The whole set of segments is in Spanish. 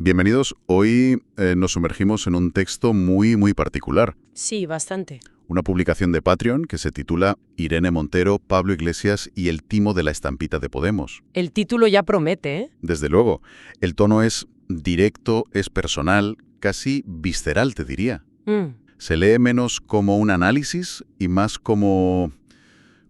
Bienvenidos. Hoy nos sumergimos en un texto muy particular. Sí, bastante. Una publicación de Patreon que se titula Irene Montero, Pablo Iglesias y el timo de la estampita de Podemos. El título ya promete, ¿eh? Desde luego, el tono es directo, es personal, casi visceral, te diría. Se lee menos como un análisis y más como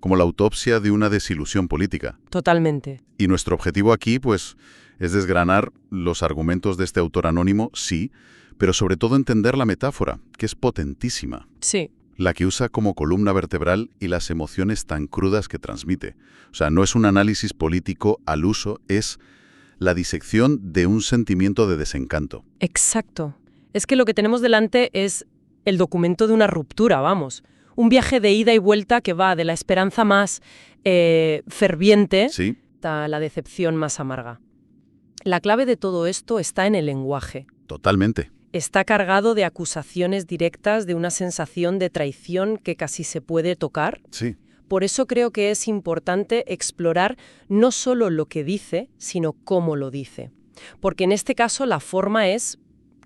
la autopsia de una desilusión política. Totalmente. Y nuestro objetivo aquí, pues, es desgranar los argumentos de este autor anónimo, sí, pero sobre todo entender la metáfora, que es potentísima. Sí. La que usa como columna vertebral y las emociones tan crudas que transmite. O sea, no es un análisis político al uso, es la disección de un sentimiento de desencanto. Exacto. Es que lo que tenemos delante es el documento de una ruptura, vamos. Un viaje de ida y vuelta que va de la esperanza más ferviente Sí, hasta la decepción más amarga. La clave de todo esto está en el lenguaje. totalmente. Está cargado de acusaciones directas, de una sensación de traición que casi se puede tocar. Sí. Por eso creo que es importante explorar no solo lo que dice, sino cómo lo dice. Porque en este caso la forma es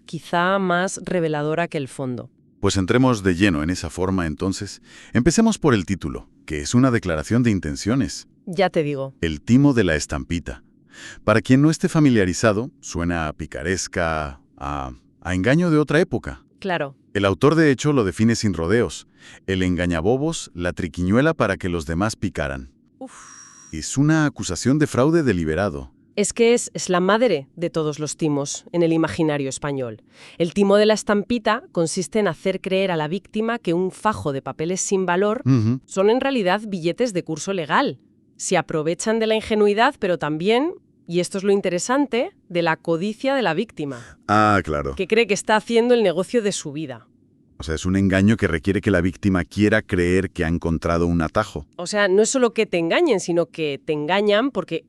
quizá más reveladora que el fondo. Pues entremos de lleno en esa forma entonces. Empecemos por el título, que es una declaración de intenciones. Ya te digo. El timo de la estampita. Para quien no esté familiarizado, suena a picaresca, a engaño de otra época. Claro. El autor de hecho lo define sin rodeos. El engañabobos, la triquiñuela para que los demás picaran. Es una acusación de fraude deliberado. Es que es la madre de todos los timos en el imaginario español. El timo de la estampita consiste en hacer creer a la víctima que un fajo de papeles sin valor son en realidad billetes de curso legal. Se aprovechan de la ingenuidad, pero también, y esto es lo interesante, de la codicia de la víctima, Ah, claro. que cree que está haciendo el negocio de su vida. O sea, es un engaño que requiere que la víctima quiera creer que ha encontrado un atajo. O sea, no es solo que te engañen, sino que te engañan porque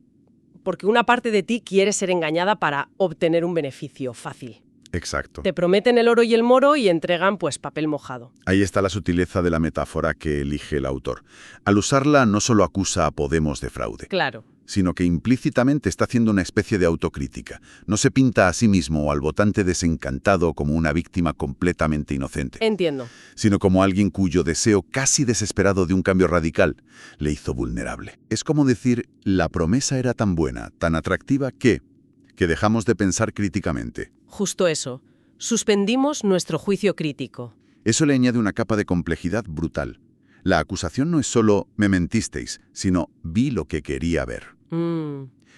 una parte de ti quiere ser engañada para obtener un beneficio fácil. Exacto. Te prometen el oro y el moro y entregan, pues, papel mojado. Ahí está la sutileza de la metáfora que elige el autor. Al usarla no solo acusa a Podemos de fraude, Claro. sino que implícitamente está haciendo una especie de autocrítica. No se pinta a sí mismo o al votante desencantado como una víctima completamente inocente, Entiendo. sino como alguien cuyo deseo casi desesperado de un cambio radical le hizo vulnerable. Es como decir, la promesa era tan buena, tan atractiva que dejamos de pensar críticamente. Justo eso. Suspendimos nuestro juicio crítico. Eso le añade una capa de complejidad brutal. La acusación no es solo «me mentisteis», sino «vi lo que quería ver».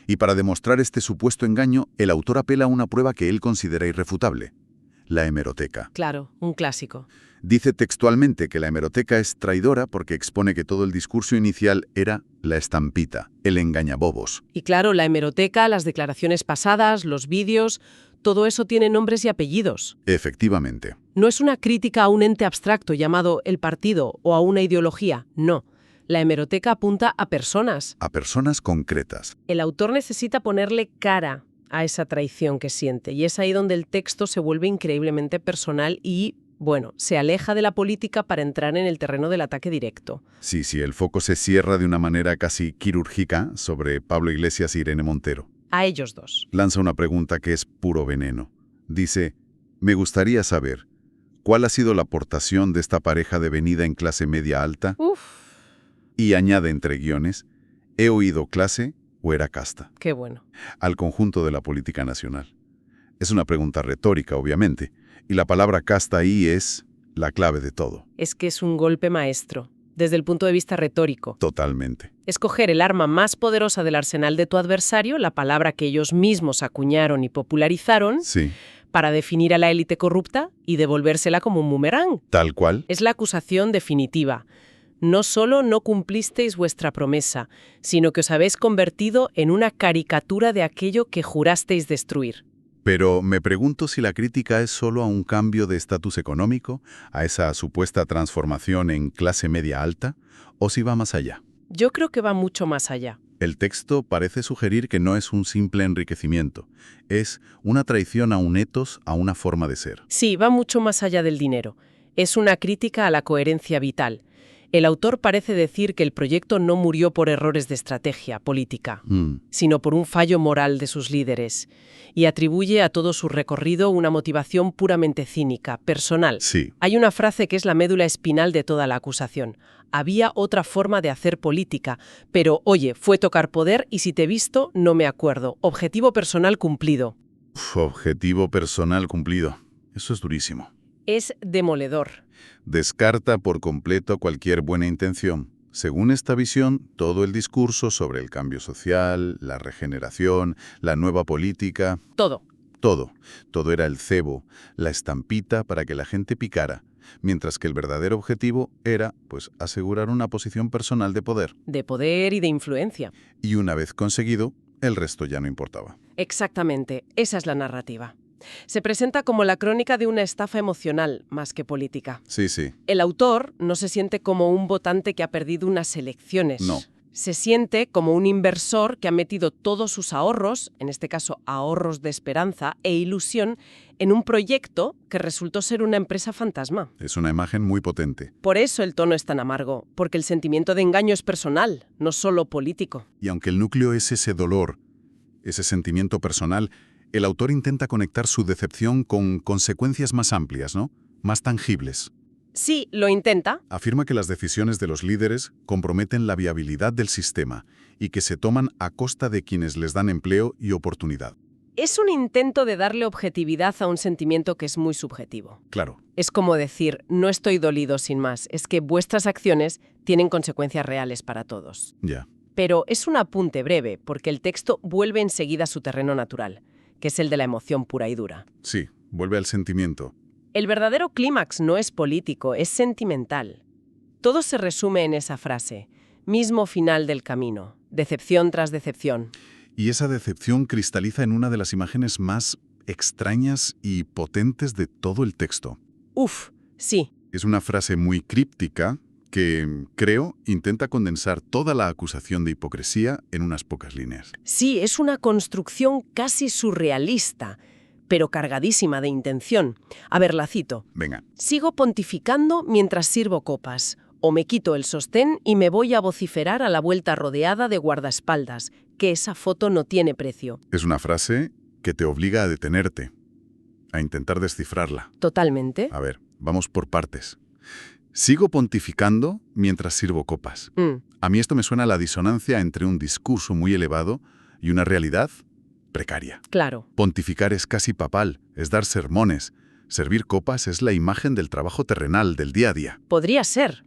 Y para demostrar este supuesto engaño, el autor apela a una prueba que él considera irrefutable: la hemeroteca. Claro, un clásico. Dice textualmente que la hemeroteca es traidora porque expone que todo el discurso inicial era la estampita, el engañabobos. Y claro, la hemeroteca, las declaraciones pasadas, los vídeos, todo eso tiene nombres y apellidos. Efectivamente. No es una crítica a un ente abstracto llamado el partido o a una ideología, no. La hemeroteca apunta a personas. A personas concretas. El autor necesita ponerle cara a esa traición que siente, y es ahí donde el texto se vuelve increíblemente personal y, bueno, se aleja de la política para entrar en el terreno del ataque directo. Sí, el foco se cierra de una manera casi quirúrgica sobre Pablo Iglesias y Irene Montero. A ellos dos. Lanza una pregunta que es puro veneno. Dice, me gustaría saber, ¿cuál ha sido la aportación de esta pareja de venida en clase media alta? Y añade entre guiones, ¿he oído clase o era casta? Qué bueno. Al conjunto de la política nacional. Es una pregunta retórica, obviamente, y la palabra casta ahí es la clave de todo. Es que es un golpe maestro, desde el punto de vista retórico. Totalmente. Escoger el arma más poderosa del arsenal de tu adversario, la palabra que ellos mismos acuñaron y popularizaron, Sí. para definir a la élite corrupta y devolvérsela como un boomerang. Tal cual. Es la acusación definitiva. No solo no cumplisteis vuestra promesa, sino que os habéis convertido en una caricatura de aquello que jurasteis destruir. Pero me pregunto si la crítica es solo a un cambio de estatus económico, a esa supuesta transformación en clase media alta, o si va más allá. Yo creo que va mucho más allá. El texto parece sugerir que no es un simple enriquecimiento, es una traición a un ethos, a una forma de ser. Sí, va mucho más allá del dinero. Es una crítica a la coherencia vital. El autor parece decir que el proyecto no murió por errores de estrategia política, sino por un fallo moral de sus líderes, y atribuye a todo su recorrido una motivación puramente cínica, personal. Sí. Hay una frase que es la médula espinal de toda la acusación. Había otra forma de hacer política, pero, oye, fue tocar poder y si te he visto, no me acuerdo. Objetivo personal cumplido. Objetivo personal cumplido. Eso es durísimo. Es demoledor. Descarta por completo cualquier buena intención. Según esta visión, todo el discurso sobre el cambio social, la regeneración, la nueva política... Todo. Todo era el cebo, la estampita para que la gente picara, mientras que el verdadero objetivo era, pues, asegurar una posición personal de poder. De poder y de influencia. Y una vez conseguido, el resto ya no importaba. Exactamente, esa es la narrativa. Se presenta como la crónica de una estafa emocional, más que política. Sí, sí. El autor no se siente como un votante que ha perdido unas elecciones. No. Se siente como un inversor que ha metido todos sus ahorros, en este caso ahorros de esperanza e ilusión, en un proyecto que resultó ser una empresa fantasma. Es una imagen muy potente. Por eso el tono es tan amargo, porque el sentimiento de engaño es personal, no solo político. Y aunque el núcleo es ese dolor, ese sentimiento personal, el autor intenta conectar su decepción con consecuencias más amplias, ¿no? Más tangibles. Sí, lo intenta. Afirma que las decisiones de los líderes comprometen la viabilidad del sistema y que se toman a costa de quienes les dan empleo y oportunidad. Es un intento de darle objetividad a un sentimiento que es muy subjetivo. Claro. Es como decir, no estoy dolido sin más, es que vuestras acciones tienen consecuencias reales para todos. Ya. Pero es un apunte breve, porque el texto vuelve enseguida a su terreno natural, que es el de la emoción pura y dura. Sí, vuelve al sentimiento. El verdadero clímax no es político, es sentimental. Todo se resume en esa frase, mismo final del camino, decepción tras decepción. Y esa decepción cristaliza en una de las imágenes más extrañas y potentes de todo el texto. Uf, sí. Es una frase muy críptica que, creo, intenta condensar toda la acusación de hipocresía en unas pocas líneas. Sí, es una construcción casi surrealista, pero cargadísima de intención. A ver, la cito. Venga. Sigo pontificando mientras sirvo copas. O me quito el sostén y me voy a vociferar a la vuelta rodeada de guardaespaldas, que esa foto no tiene precio. Es una frase que te obliga a detenerte, a intentar descifrarla. Totalmente. A ver, vamos por partes. Sigo pontificando mientras sirvo copas. A mí esto me suena a la disonancia entre un discurso muy elevado y una realidad precaria. Claro. Pontificar es casi papal, es dar sermones. Servir copas es la imagen del trabajo terrenal, del día a día. Podría ser.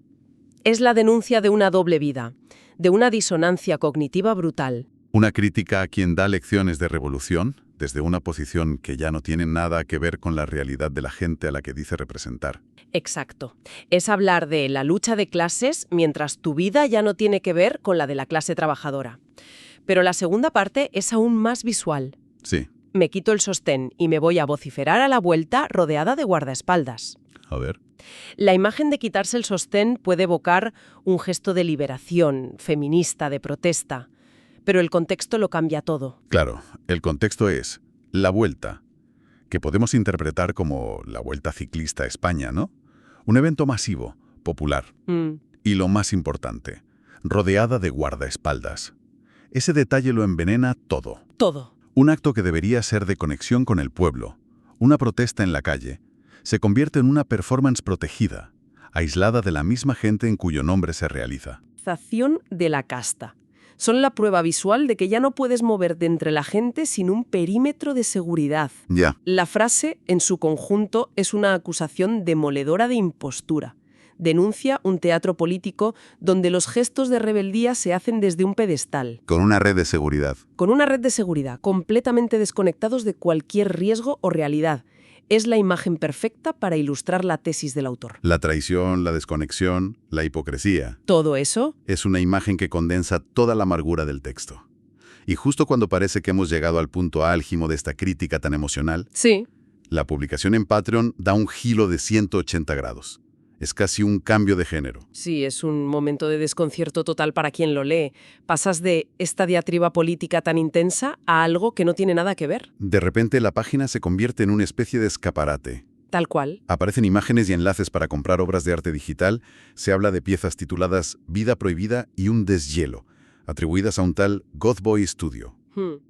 Es la denuncia de una doble vida, de una disonancia cognitiva brutal. Una crítica a quien da lecciones de revolución, desde una posición que ya no tiene nada que ver con la realidad de la gente a la que dice representar. Exacto. Es hablar de la lucha de clases mientras tu vida ya no tiene que ver con la de la clase trabajadora. Pero la segunda parte es aún más visual. Sí. Me quito el sostén y me voy a vociferar a la vuelta rodeada de guardaespaldas. A ver. La imagen de quitarse el sostén puede evocar un gesto de liberación, feminista, de protesta. Pero el contexto lo cambia todo. Claro, el contexto es la vuelta, que podemos interpretar como la Vuelta Ciclista a España, ¿no? Un evento masivo, popular. Y lo más importante, rodeada de guardaespaldas. Ese detalle lo envenena todo. Todo. Un acto que debería ser de conexión con el pueblo, una protesta en la calle, se convierte en una performance protegida, aislada de la misma gente en cuyo nombre se realiza. Sensación de la casta. Son la prueba visual de que ya no puedes moverte entre la gente sin un perímetro de seguridad. Ya. La frase, en su conjunto, es una acusación demoledora de impostura. Denuncia un teatro político donde los gestos de rebeldía se hacen desde un pedestal. Con una red de seguridad. Con una red de seguridad, completamente desconectados de cualquier riesgo o realidad. Es la imagen perfecta para ilustrar la tesis del autor. La traición, la desconexión, la hipocresía. Todo eso Es una imagen que condensa toda la amargura del texto. Y justo cuando parece que hemos llegado al punto álgimo de esta crítica tan emocional, sí. La publicación en Patreon da un giro de 180 grados. Es casi un cambio de género. Sí, es un momento de desconcierto total para quien lo lee. Pasas de esta diatriba política tan intensa a algo que no tiene nada que ver. De repente la página se convierte en una especie de escaparate. Tal cual. Aparecen imágenes y enlaces para comprar obras de arte digital. Se habla de piezas tituladas Vida Prohibida y Un Deshielo, atribuidas a un tal Godboy Studio.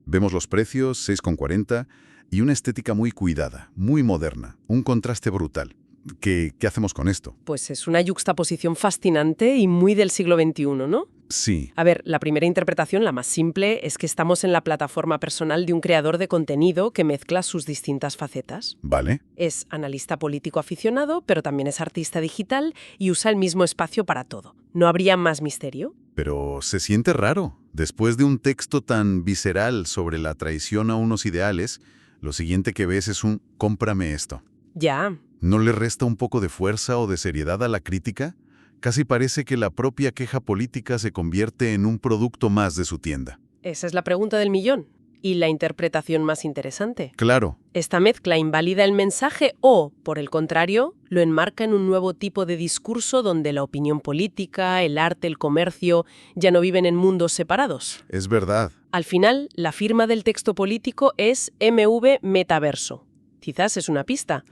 Vemos los precios, 6,40, y una estética muy cuidada, muy moderna, un contraste brutal. ¿Qué hacemos con esto? Pues es una yuxtaposición fascinante y muy del siglo XXI, ¿no? Sí. A ver, la primera interpretación, la más simple, es que estamos en la plataforma personal de un creador de contenido que mezcla sus distintas facetas. Vale. Es analista político aficionado, pero también es artista digital y usa el mismo espacio para todo. ¿No habría más misterio? Pero se siente raro. Después de un texto tan visceral sobre la traición a unos ideales, lo siguiente que ves es un «cómprame esto». Ya. ¿No le resta un poco de fuerza o de seriedad a la crítica? Casi parece que la propia queja política se convierte en un producto más de su tienda. Esa es la pregunta del millón. ¿Y la interpretación más interesante? Claro. ¿Esta mezcla invalida el mensaje o, por el contrario, lo enmarca en un nuevo tipo de discurso donde la opinión política, el arte, el comercio ya no viven en mundos separados? Es verdad. Al final, la firma del texto político es MV Metaverso. Quizás es una pista.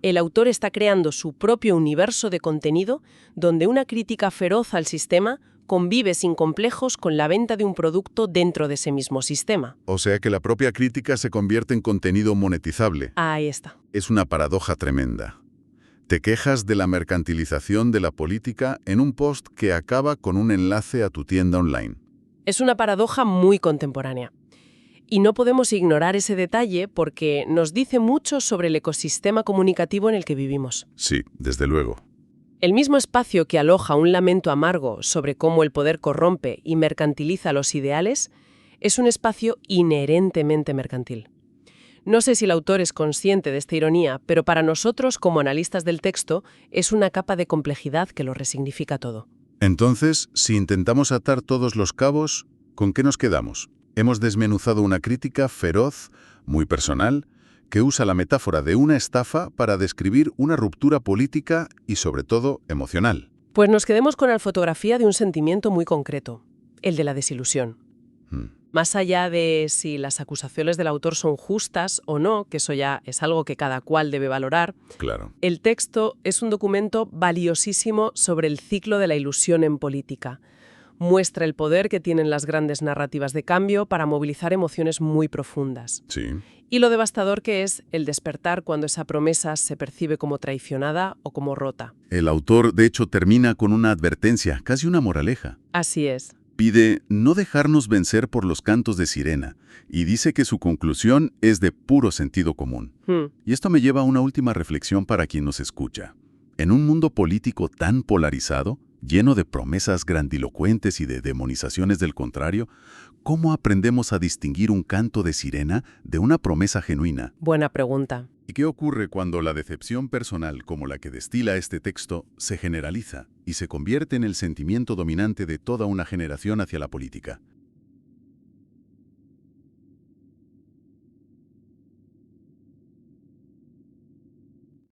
El autor está creando su propio universo de contenido donde una crítica feroz al sistema convive sin complejos con la venta de un producto dentro de ese mismo sistema. O sea que la propia crítica se convierte en contenido monetizable. Ahí está. Es una paradoja tremenda. Te quejas de la mercantilización de la política en un post que acaba con un enlace a tu tienda online. Es una paradoja muy contemporánea. Y no podemos ignorar ese detalle porque nos dice mucho sobre el ecosistema comunicativo en el que vivimos. Sí, desde luego. El mismo espacio que aloja un lamento amargo sobre cómo el poder corrompe y mercantiliza los ideales es un espacio inherentemente mercantil. No sé si el autor es consciente de esta ironía, pero para nosotros, como analistas del texto, es una capa de complejidad que lo resignifica todo. Entonces, si intentamos atar todos los cabos, ¿con qué nos quedamos? Hemos desmenuzado una crítica feroz, muy personal, que usa la metáfora de una estafa para describir una ruptura política y, sobre todo, emocional. Pues nos quedemos con la fotografía de un sentimiento muy concreto, el de la desilusión. Más allá de si las acusaciones del autor son justas o no, que eso ya es algo que cada cual debe valorar, Claro. el texto es un documento valiosísimo sobre el ciclo de la ilusión en política. Muestra el poder que tienen las grandes narrativas de cambio para movilizar emociones muy profundas. Sí. Y lo devastador que es el despertar cuando esa promesa se percibe como traicionada o como rota. El autor, de hecho, termina con una advertencia, casi una moraleja. Así es. Pide no dejarnos vencer por los cantos de sirena y dice que su conclusión es de puro sentido común. Y esto me lleva a una última reflexión para quien nos escucha. En un mundo político tan polarizado, lleno de promesas grandilocuentes y de demonizaciones del contrario, ¿cómo aprendemos a distinguir un canto de sirena de una promesa genuina? Buena pregunta. ¿Y qué ocurre cuando la decepción personal, como la que destila este texto, se generaliza y se convierte en el sentimiento dominante de toda una generación hacia la política?